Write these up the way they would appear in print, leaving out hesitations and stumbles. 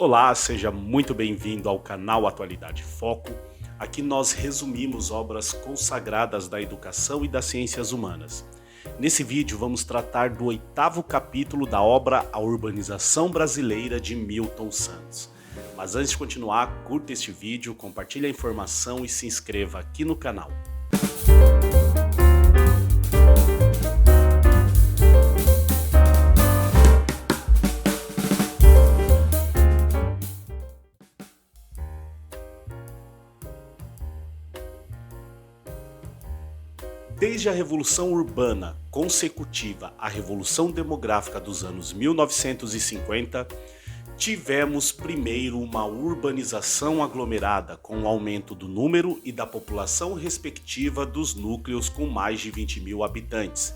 Olá, seja muito bem-vindo ao canal Atualidade Foco. Aqui nós resumimos obras consagradas da educação e das ciências humanas. Nesse vídeo vamos tratar do 8º capítulo da obra A Urbanização Brasileira de Milton Santos. Mas antes de continuar, curta este vídeo, compartilhe a informação e se inscreva aqui no canal. Desde a Revolução Urbana consecutiva à Revolução Demográfica dos anos 1950, tivemos primeiro uma urbanização aglomerada com o aumento do número e da população respectiva dos núcleos com mais de 20 mil habitantes,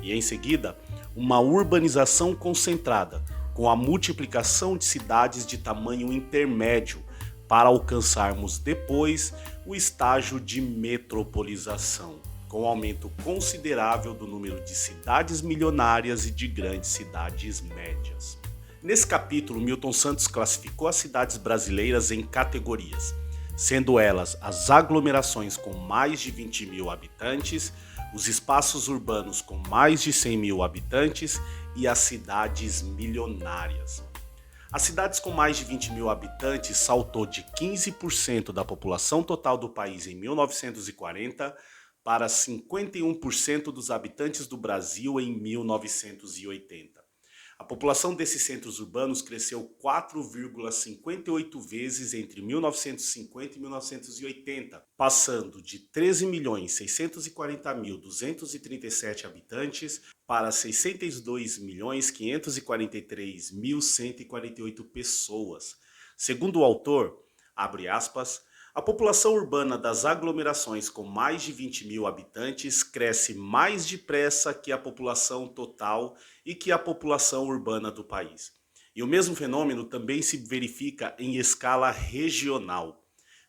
e em seguida uma urbanização concentrada com a multiplicação de cidades de tamanho intermédio para alcançarmos depois o estágio de metropolização, com um aumento considerável do número de cidades milionárias e de grandes cidades médias. Nesse capítulo, Milton Santos classificou as cidades brasileiras em categorias, sendo elas as aglomerações com mais de 20 mil habitantes, os espaços urbanos com mais de 100 mil habitantes e as cidades milionárias. As cidades com mais de 20 mil habitantes saltou de 15% da população total do país em 1940 para 51% dos habitantes do Brasil em 1980. A população desses centros urbanos cresceu 4,58 vezes entre 1950 e 1980, passando de 13.640.237 habitantes para 62.543.148 pessoas. Segundo o autor, abre aspas, a população urbana das aglomerações com mais de 20 mil habitantes cresce mais depressa que a população total e que a população urbana do país. E o mesmo fenômeno também se verifica em escala regional.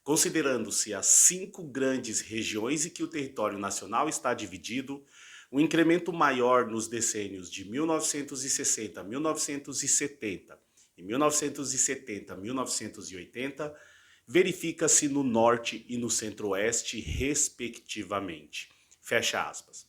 Considerando-se as 5 grandes regiões em que o território nacional está dividido, o incremento maior nos decênios de 1960 a 1970 e 1970 a 1980 verifica-se no norte e no centro-oeste, respectivamente. Fecha aspas.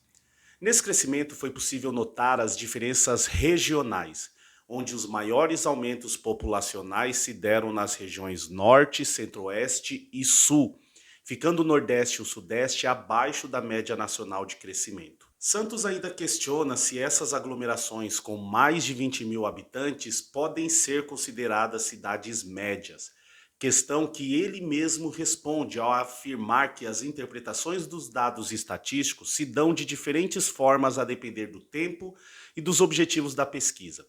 Nesse crescimento foi possível notar as diferenças regionais, onde os maiores aumentos populacionais se deram nas regiões norte, centro-oeste e sul, ficando o nordeste e o sudeste abaixo da média nacional de crescimento. Santos ainda questiona se essas aglomerações com mais de 20 mil habitantes podem ser consideradas cidades médias, questão que ele mesmo responde ao afirmar que as interpretações dos dados estatísticos se dão de diferentes formas a depender do tempo e dos objetivos da pesquisa.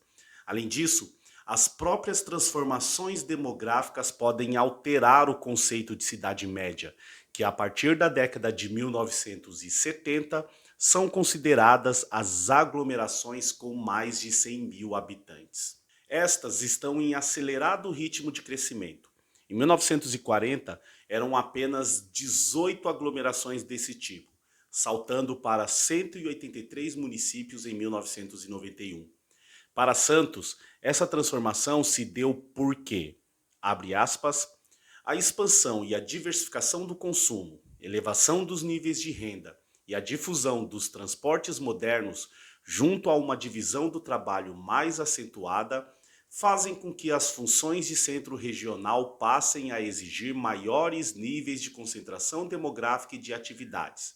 Além disso, as próprias transformações demográficas podem alterar o conceito de cidade média, que a partir da década de 1970 são consideradas as aglomerações com mais de 100 mil habitantes. Estas estão em acelerado ritmo de crescimento. Em 1940, eram apenas 18 aglomerações desse tipo, saltando para 183 municípios em 1991. Para Santos, essa transformação se deu porque, abre aspas, a expansão e a diversificação do consumo, elevação dos níveis de renda e a difusão dos transportes modernos, junto a uma divisão do trabalho mais acentuada, fazem com que as funções de centro regional passem a exigir maiores níveis de concentração demográfica e de atividades.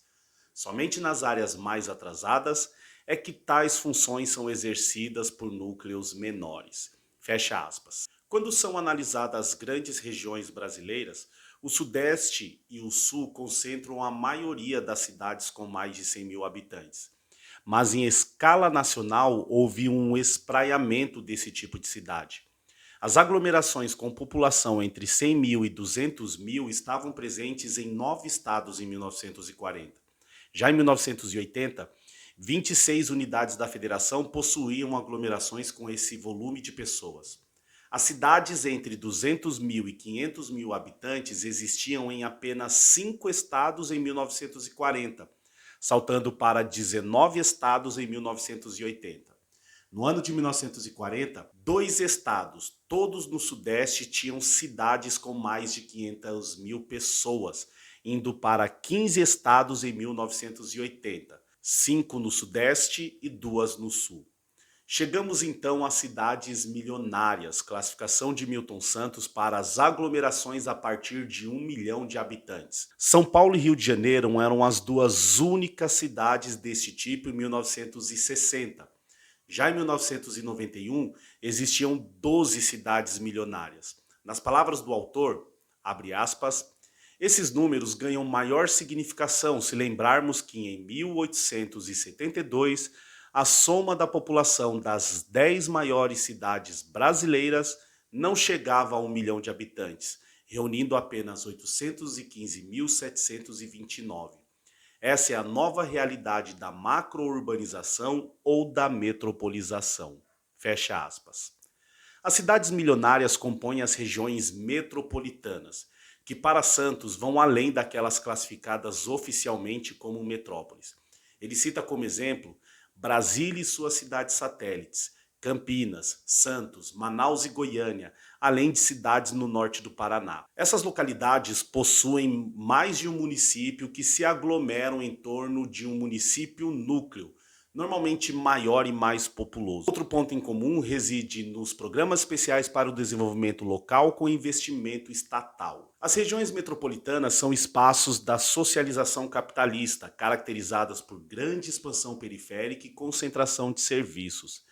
Somente nas áreas mais atrasadas é que tais funções são exercidas por núcleos menores. Fecha aspas. Quando são analisadas as grandes regiões brasileiras, o Sudeste e o Sul concentram a maioria das cidades com mais de 100 mil habitantes. Mas em escala nacional houve um espraiamento desse tipo de cidade. As aglomerações com população entre 100 mil e 200 mil estavam presentes em 9 estados em 1940. Já em 1980, 26 unidades da federação possuíam aglomerações com esse volume de pessoas. As cidades entre 200 mil e 500 mil habitantes existiam em apenas 5 estados em 1940, saltando para 19 estados em 1980. No ano de 1940, 2 estados, todos no Sudeste, tinham cidades com mais de 500 mil pessoas, indo para 15 estados em 1980, 5 no Sudeste e 2 no Sul. Chegamos então às cidades milionárias, classificação de Milton Santos para as aglomerações a partir de 1 milhão de habitantes. São Paulo e Rio de Janeiro eram as duas únicas cidades desse tipo em 1960. Já em 1991, existiam 12 cidades milionárias. Nas palavras do autor, abre aspas, esses números ganham maior significação se lembrarmos que em 1872, a soma da população das 10 maiores cidades brasileiras não chegava a 1 milhão de habitantes, reunindo apenas 815.729. Essa é a nova realidade da macro-urbanização ou da metropolização. Fecha aspas. As cidades milionárias compõem as regiões metropolitanas, que para Santos vão além daquelas classificadas oficialmente como metrópoles. Ele cita como exemplo Brasília e suas cidades satélites, Campinas, Santos, Manaus e Goiânia, além de cidades no norte do Paraná. Essas localidades possuem mais de um município que se aglomeram em torno de um município núcleo, normalmente maior e mais populoso. Outro ponto em comum reside nos programas especiais para o desenvolvimento local com investimento estatal. As regiões metropolitanas são espaços da socialização capitalista, caracterizadas por grande expansão periférica e concentração de serviços.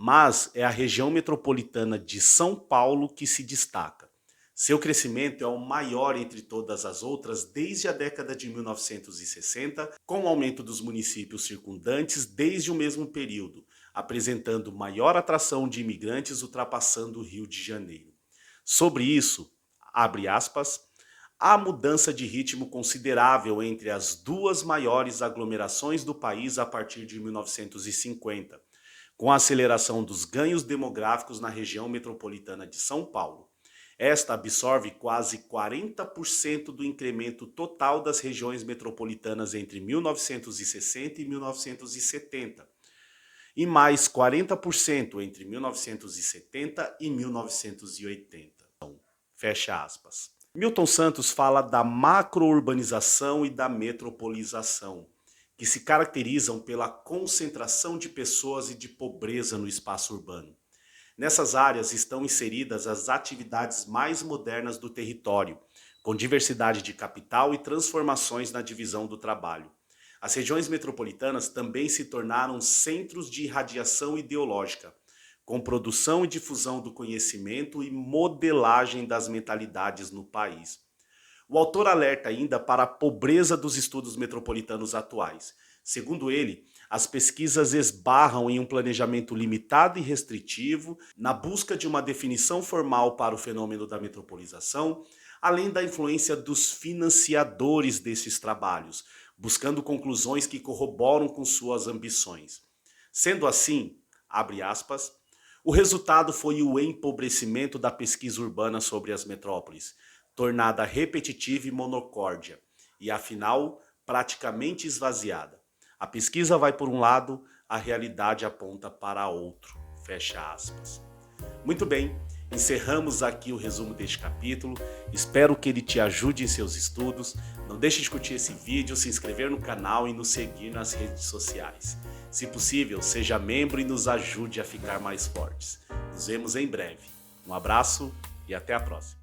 Mas é a região metropolitana de São Paulo que se destaca. Seu crescimento é o maior entre todas as outras desde a década de 1960, com o aumento dos municípios circundantes desde o mesmo período, apresentando maior atração de imigrantes ultrapassando o Rio de Janeiro. Sobre isso, abre aspas, há mudança de ritmo considerável entre as duas maiores aglomerações do país a partir de 1950, com a aceleração dos ganhos demográficos na região metropolitana de São Paulo. Esta absorve quase 40% do incremento total das regiões metropolitanas entre 1960 e 1970, e mais 40% entre 1970 e 1980. Fecha aspas. Milton Santos fala da macro-urbanização e da metropolização, que se caracterizam pela concentração de pessoas e de pobreza no espaço urbano. Nessas áreas estão inseridas as atividades mais modernas do território, com diversidade de capital e transformações na divisão do trabalho. As regiões metropolitanas também se tornaram centros de irradiação ideológica, com produção e difusão do conhecimento e modelagem das mentalidades no país. O autor alerta ainda para a pobreza dos estudos metropolitanos atuais. Segundo ele, as pesquisas esbarram em um planejamento limitado e restritivo, na busca de uma definição formal para o fenômeno da metropolização, além da influência dos financiadores desses trabalhos, buscando conclusões que corroboram com suas ambições. Sendo assim, abre aspas, o resultado foi o empobrecimento da pesquisa urbana sobre as metrópoles, tornada repetitiva e monocórdia, e afinal, praticamente esvaziada. A pesquisa vai por um lado, a realidade aponta para outro. Fecha aspas. Muito bem, encerramos aqui o resumo deste capítulo. Espero que ele te ajude em seus estudos. Não deixe de curtir esse vídeo, se inscrever no canal e nos seguir nas redes sociais. Se possível, seja membro e nos ajude a ficar mais fortes. Nos vemos em breve. Um abraço e até a próxima.